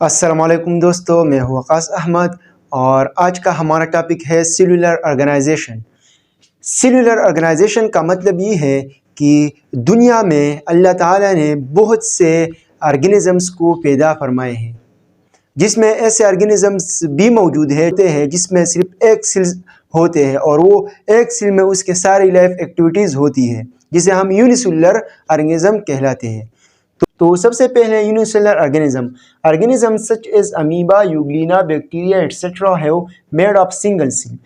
अस्सलामुअलैकुम दोस्तों, मैं हूँ वकास अहमद और आज का हमारा टॉपिक है सेलुलर ऑर्गेनाइजेशन। सेलुलर ऑर्गेनाइजेशन का मतलब ये है कि दुनिया में अल्लाह ताला ने बहुत से ऑर्गेनिज़म्स को पैदा फरमाए हैं, जिसमें ऐसे ऑर्गेनिज़म्स भी मौजूद हैं जिसमें सिर्फ एक सेल होते हैं और वो एक सेल में उसके सारी लाइफ एक्टिविटीज़ होती है, जिसे हम यूनिसेलुलर ऑर्गेनिज़म कहलाते हैं। तो सबसे पहले unicellular organism such as amoeba, euglena, bacteria etcetera have made of single cell.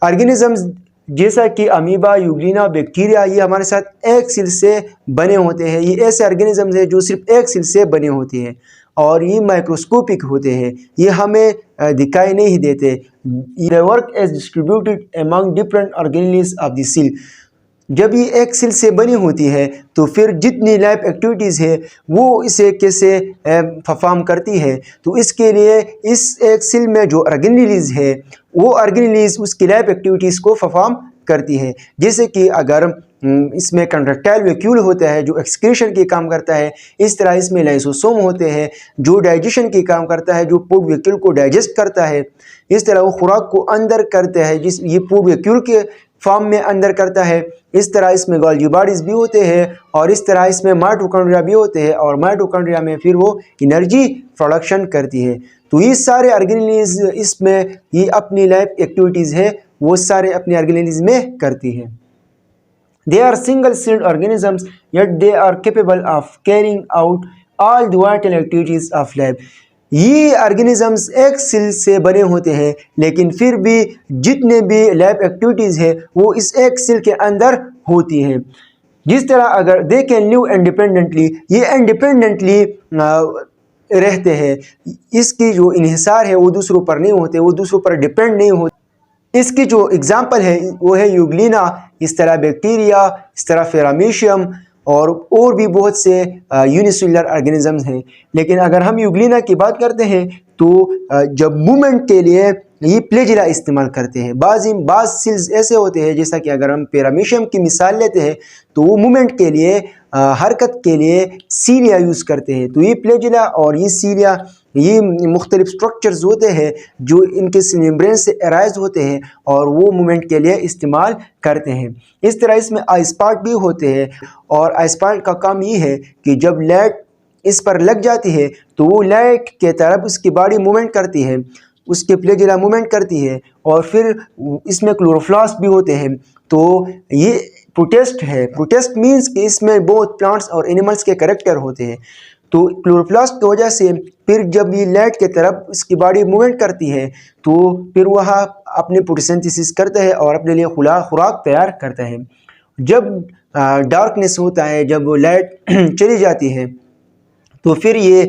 Organisms जैसा कि अमीबा, यूग्लिना, बैक्टीरिया ये हमारे साथ एक सेल से बने होते हैं। ये ऐसे ऑर्गेनिजम्स हैं जो सिर्फ एक सेल से बने होते हैं और ये माइक्रोस्कोपिक होते हैं, ये हमें दिखाई नहीं देते। They work as distributed among different organelles of the cell. जब ये एक सेल से बनी होती है तो फिर जितनी लाइफ एक्टिविटीज़ है वो इसे कैसे परफॉर्म करती है, तो इसके लिए इस एक सेल में जो ऑर्गेनेल्स है वो ऑर्गेनेल्स उसकी लाइफ एक्टिविटीज़ को परफॉर्म करती है। जैसे कि अगर इसमें कंट्रैक्टाइल वैक्यूल होता है जो एक्सक्रीशन के काम करता है, इस तरह इसमें लाइसोसोम होते हैं जो डाइजेशन के काम करता है, जो फूड वैक्यूल को डाइजेस्ट करता है। इस तरह वो खुराक को अंदर करता है, जिस ये फूड वैक्यूल के फॉर्म में अंदर करता है। इस तरह इसमें गोल्गी बॉडीज भी होते हैं और इस तरह इसमें माइटोकॉन्ड्रिया भी होते हैं और माइटोकॉन्ड्रिया में फिर वो एनर्जी प्रोडक्शन करती है। तो ये सारे ऑर्गेनेल्स इसमें ये अपनी लाइफ एक्टिविटीज़ है वो सारे अपने ऑर्गेनेल्स में करती है। They are single-celled organisms, yet they are capable of carrying out all the vital activities of life. ये ऑर्गेनिजम्स एक सेल से बने होते हैं, लेकिन फिर भी जितने भी लाइफ एक्टिविटीज़ है वो इस एक सेल के अंदर होती हैं। जिस तरह अगर दे कैन लिव इंडिपेंडेंटली, ये इंडिपेंडेंटली रहते हैं। इसकी जो इन्हिसार है वो दूसरों पर नहीं होते, वो दूसरों पर डिपेंड नहीं होते। इसकी जो एग्जाम्पल है वो है यूग्लिना, इस तरह बैक्टीरिया, इस तरह फेरामीशियम और भी बहुत से यूनिसेलुलर ऑर्गेनिजम्स हैं। लेकिन अगर हम यूग्लिना की बात करते हैं तो जब मूवमेंट के लिए ये फ्लैजिला इस्तेमाल करते हैं। बाज़ सेल्स ऐसे होते हैं, जैसा कि अगर हम पैरामीशियम की मिसाल लेते हैं तो वो मूवमेंट के लिए हरकत के लिए सीलिया यूज़ करते हैं। तो ये फ्लैजिला और ये सीलिया ये मुख्तलिफ स्ट्रक्चर्स होते हैं जो इनके मेम्ब्रेन से अराइज होते हैं और वो मूवमेंट के लिए इस्तेमाल करते हैं। इस तरह इसमें आई स्पॉट भी होते हैं और आई स्पॉट का काम ये है कि जब लाइट इस पर लग जाती है तो वो लाइट के तरफ उसकी बॉडी मूवमेंट करती है, उसके फ्लैजिला मूवमेंट करती है और फिर इसमें क्लोरोप्लास्ट भी होते हैं। तो ये प्रोटिस्ट है। प्रोटिस्ट मीन्स कि इसमें बहुत प्लांट्स और एनिमल्स के कैरेक्टर होते हैं। तो क्लोरोप्लास्ट की वजह से फिर जब ये लाइट के तरफ इसकी बॉडी मूवमेंट करती है तो फिर वह अपने फोटोसिंथेसिस करता है और अपने लिए खुराक तैयार करता है। जब डार्कनेस होता है, जब लाइट चली जाती है तो फिर ये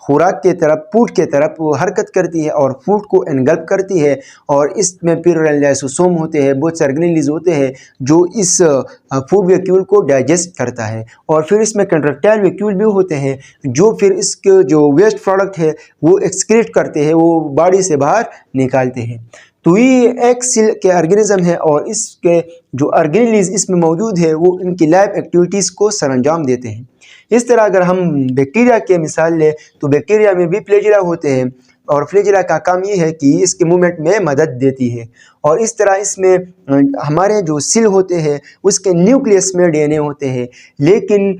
खुराक के तरफ, फूड के तरफ वो हरकत करती है और फूड को एनगल्प करती है और इसमें फिर लाइसोसोम होते हैं, बहुत से ऑर्गेनेल्स होते हैं जो इस फूड वैक्यूल को डाइजेस्ट करता है। और फिर इसमें कंट्रैक्टाइल वैक्यूल भी होते हैं जो फिर इसके जो वेस्ट प्रोडक्ट है वो एक्सक्रीट करते हैं, वो बॉडी से बाहर निकालते हैं। तो ये एक सेल के ऑर्गेनिज्म है और इसके जो ऑर्गेनेल्स इसमें मौजूद है वो इनकी लाइफ एक्टिविटीज़ को सरअंजाम देते हैं। इस तरह अगर हम बैक्टीरिया के मिसाल लें तो बैक्टीरिया में भी फ्लैजिला होते हैं और फ्लैजिला का काम ये है कि इसके मूवमेंट में मदद देती है। और इस तरह इसमें हमारे जो सेल होते हैं उसके न्यूक्लियस में डीएनए होते हैं, लेकिन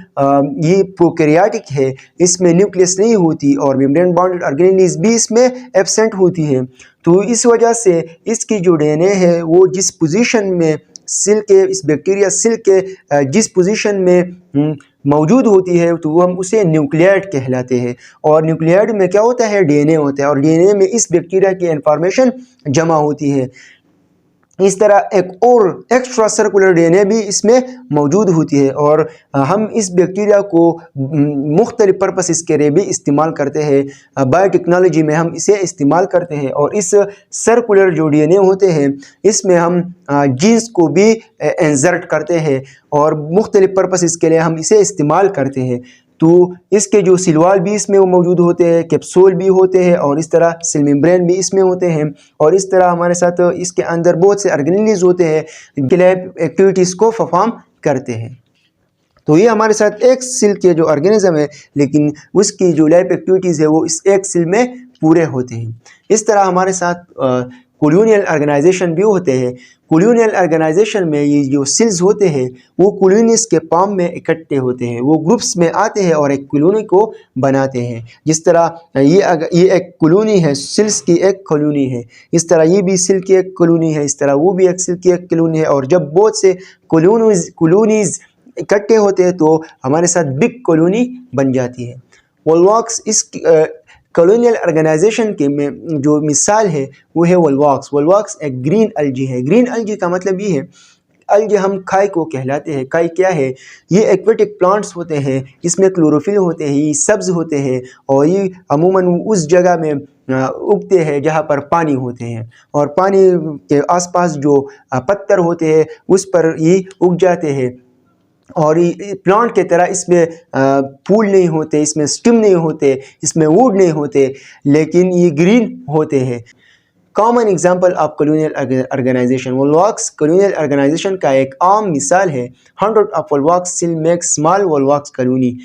ये प्रोकैरियोटिक है, इसमें न्यूक्लियस नहीं होती और मेम्ब्रेन बाउंडेड ऑर्गेनेल्स भी इसमें एब्सेंट होती है। तो इस वजह से इसकी जो डीएनए है वो जिस पोजीशन में सेल के, इस बैक्टीरिया सेल के जिस पोजीशन में मौजूद होती है तो वो हम उसे न्यूक्लियाइड कहलाते हैं। और न्यूक्लियाइड में क्या होता है, डीएनए होता है और डीएनए में इस बैक्टीरिया की इंफॉर्मेशन जमा होती है। इस तरह एक और एक्स्ट्रा सर्कुलर डीएनए भी इसमें मौजूद होती है और हम इस बैक्टीरिया को मुख्तलिफ पर्पसेस के लिए भी इस्तेमाल करते हैं। बायोटेक्नोलॉजी में हम इसे इस्तेमाल करते हैं और इस सर्कुलर जो डीएनए होते हैं इसमें हम जीन्स को भी इंसर्ट करते हैं और मुख्तलिफ पर्पसेस के लिए हम इसे इस्तेमाल करते हैं। तो इसके जो सिलवाल भी इसमें वो मौजूद होते हैं, कैप्सूल भी होते हैं और इस तरह सेल मेम्ब्रेन भी इसमें होते हैं और इस तरह हमारे साथ इसके अंदर बहुत से ऑर्गेनेल्स होते हैं जिनके लाइफ एक्टिविटीज़ को परफॉर्म करते हैं। तो ये हमारे साथ एक सेल के जो ऑर्गेनिज्म है, लेकिन उसकी जो लाइफ एक्टिविटीज़ है वो इस एक सेल में पूरे होते हैं। इस तरह हमारे साथ कॉलोनियल ऑर्गेनाइजेशन भी होते हैं। कॉलोनियल ऑर्गेनाइजेशन में ये जो सेल्स होते हैं वो कॉलोनीज के फॉर्म में इकट्ठे होते हैं, वो ग्रुप्स में आते हैं और एक कॉलोनी को बनाते हैं। जिस तरह ये एक कॉलोनी है, सेल्स की एक कॉलोनी है, इस तरह ये भी सेल की एक कॉलोनी है, इस तरह वो भी एक सेल की एक कॉलोनी है। और जब बहुत से कॉलोनीज इकट्ठे होते हैं तो हमारे साथ बिग कॉलोनी बन जाती है। वॉलवॉक्स इस कॉलोनियल ऑर्गेनाइजेशन के में जो मिसाल है वो है वॉलवॉक्स। वॉलवॉक्स एक ग्रीन अलगी है। ग्रीन अलगी का मतलब ये है, अलगे हम खाई को कहलाते हैं। खाई क्या है? ये एक्वेटिक प्लांट्स होते हैं, इसमें क्लोरोफिल होते हैं, ये सब्ज होते हैं और ये अमूमन उस जगह में उगते हैं जहाँ पर पानी होते हैं, और पानी के आसपास जो पत्थर होते हैं उस पर ये उग जाते हैं। और ये प्लांट के तरह इसमें फूल नहीं होते, इसमें स्टिम नहीं होते, इसमें वुड नहीं होते, लेकिन ये ग्रीन होते हैं। Common example of colonial organisation, volvox colonial organisation का एक आम मिसाल है। 100 of volvox cell make small volvox colony.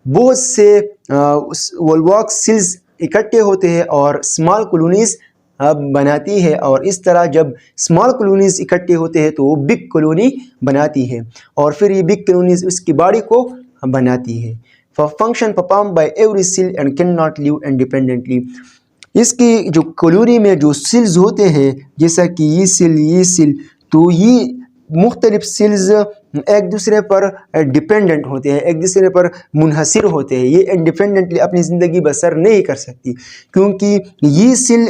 बहुत से वॉलवॉक्स सेल्स इकट्ठे होते हैं और स्मॉल कॉलोनीज बनाती है, और इस तरह जब स्मॉल कॉलोनीज इकट्ठे होते हैं तो वो बिग कॉलोनी बनाती है, और फिर ये बिग कॉलोनीज उसकी बॉडी को बनाती है। Function perform by every cell and can not live independently. इसकी जो कॉलोनी में जो सेल्स होते हैं, जैसा कि ये सेल, तो ये मुख्तलिफ सेल्स एक दूसरे पर डिपेंडेंट होते हैं, एक दूसरे पर मुनहसिर होते हैं। ये इंडिपेंडेंटली अपनी ज़िंदगी बसर नहीं कर सकती, क्योंकि ये सेल,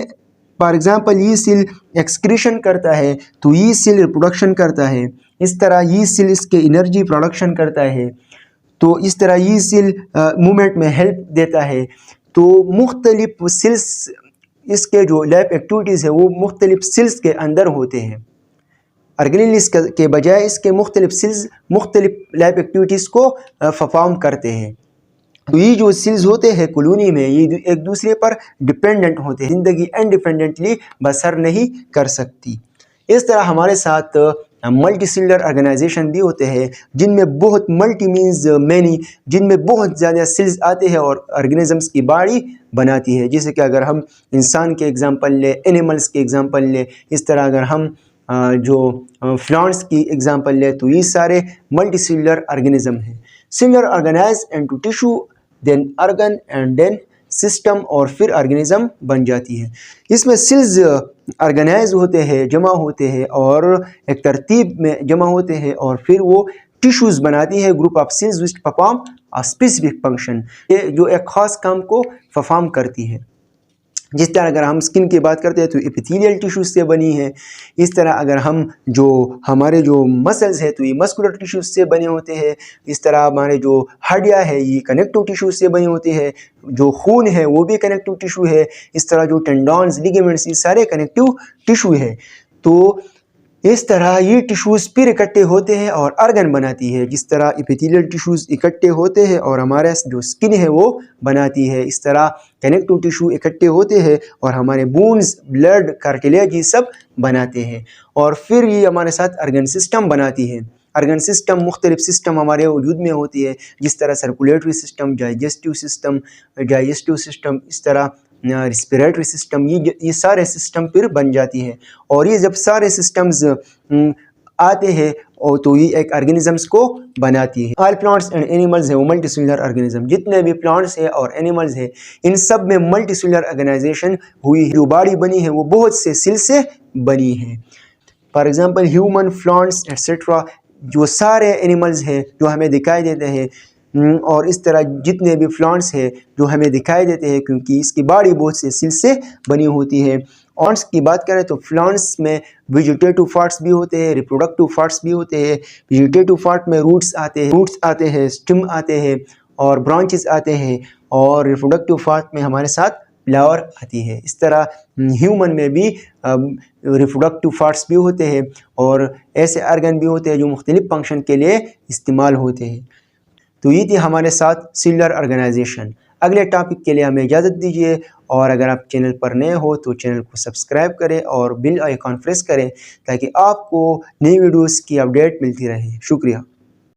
फॉर एग्जांपल ये सेल एक्सक्रीशन करता है तो ये सेल रिप्रोडक्शन करता है, इस तरह ये सेल इसके एनर्जी प्रोडक्शन करता है, तो इस तरह ये सेल मूवमेंट में हेल्प देता है। तो मुख्तलिफ सेल्स, इसके जो लैब एक्टिविटीज़ है वो मुख्तलिफ सेल्स के अंदर होते हैं। ऑर्गेनेलिस के बजाय इसके मुख्तलिफ सेल्स मुख्तलिफ लैब एक्टिविटीज़ को परफॉर्म करते हैं। तो ये जो सेल्स होते हैं कॉलोनी में, ये एक दूसरे पर डिपेंडेंट होते हैं, ज़िंदगी इंडिपेंडेंटली बसर नहीं कर सकती। इस तरह हमारे साथ मल्टी सेलुलर ऑर्गेनाइजेशन भी होते हैं, जिनमें बहुत मल्टी मीन्स मैनी, जिनमें बहुत ज़्यादा सेल्स आते हैं और ऑर्गेनिजम्स की बॉडी बनाती है। जैसे कि अगर हम इंसान के एग्जांपल ले, एनिमल्स के एग्जांपल ले, इस तरह अगर हम जो प्लांट्स की एग्जांपल ले, तो ये सारे मल्टी सेलुलर ऑर्गेनिज्म हैं। Cellular organise into tissue, then organ and then system, और फिर ऑर्गेनिज्म बन जाती है। इसमें सेल्स ऑर्गेनाइज होते हैं, जमा होते हैं और एक तरतीब में जमा होते हैं, और फिर वो टिश्यूज़ बनाती है, group of cells which perform a specific function, ये जो एक ख़ास काम को परफॉर्म करती है। जिस तरह अगर हम स्किन की बात करते हैं तो एपिथेलियल टिश्यूज से बनी है। इस तरह अगर हम जो हमारे जो मसल्स है तो ये मस्कुलर टिश्यूज से बने होते हैं। इस तरह हमारे जो हड्डियाँ है ये कनेक्टिव टिश्यूज से बनी होती है, जो खून है वो भी कनेक्टिव टिश्यू है। इस तरह जो टेंडॉन्स, लिगामेंट्स, ये सारे कनेक्टिव टिश्यू है। तो इस तरह ये टिश्यूज़ फिर इकट्ठे होते हैं और ऑर्गन बनाती है। जिस तरह एपिथेलियल टिश्यूज़ इकट्ठे होते हैं और हमारे जो स्किन है वो बनाती है, इस तरह कनेक्टिव टिश्यू इकट्ठे होते हैं और हमारे बोन्स, ब्लड, कार्टिलेज ये सब बनाते हैं, और फिर ये हमारे साथ ऑर्गन सिस्टम बनाती है। ऑर्गन सिस्टम, मुख्तलिफ सिस्टम हमारे वजूद में होती है, जिस तरह सर्कुलेटरी सिस्टम, डाइजेस्टिव सिस्टम, इस तरह रिस्पिरेटरी सिस्टम, ये सारे सिस्टम फिर बन जाती है। और ये जब सारे सिस्टम्स आते हैं और तो ये एक ऑर्गेनिजम्स को बनाती है। ऑल प्लांट्स एंड एनिमल्स है वो मल्टी सेलुलर ऑर्गेनिज्म। जितने भी प्लांट्स है और एनिमल्स है इन सब में मल्टी सेलुलर ऑर्गेनाइजेशन हुई है। जो बॉडी बनी है वो बहुत से सेल से बनी है। For example human, plants etcetera, जो सारे एनिमल्स हैं जो हमें दिखाई देते हैं, और इस तरह जितने भी प्लांट्स हैं जो हमें दिखाई देते हैं, क्योंकि इसकी बॉडी बहुत से सेल से बनी होती है। प्लांट्स की बात करें तो प्लांट्स में वेजिटेटिव पार्ट्स भी होते हैं, रिप्रोडक्टिव पार्ट्स भी होते हैं। वेजिटेटिव पार्ट में रूट्स आते हैं, स्टेम आते हैं और ब्रांचेस आते हैं, और रिप्रोडक्टिव पार्ट में हमारे साथ फ्लावर आती है। इस तरह ह्यूमन में भी रिप्रोडक्टिव पार्ट्स भी होते हैं और ऐसे ऑर्गन भी होते हैं जो मुख्तलिफ फंक्शन के लिए इस्तेमाल होते हैं। तो ये थी हमारे साथ सेलुलर ऑर्गेनाइजेशन। अगले टॉपिक के लिए हमें इजाज़त दीजिए, और अगर आप चैनल पर नए हो तो चैनल को सब्सक्राइब करें और बेल आइकॉन प्रेस करें ताकि आपको नई वीडियोस की अपडेट मिलती रहे। शुक्रिया।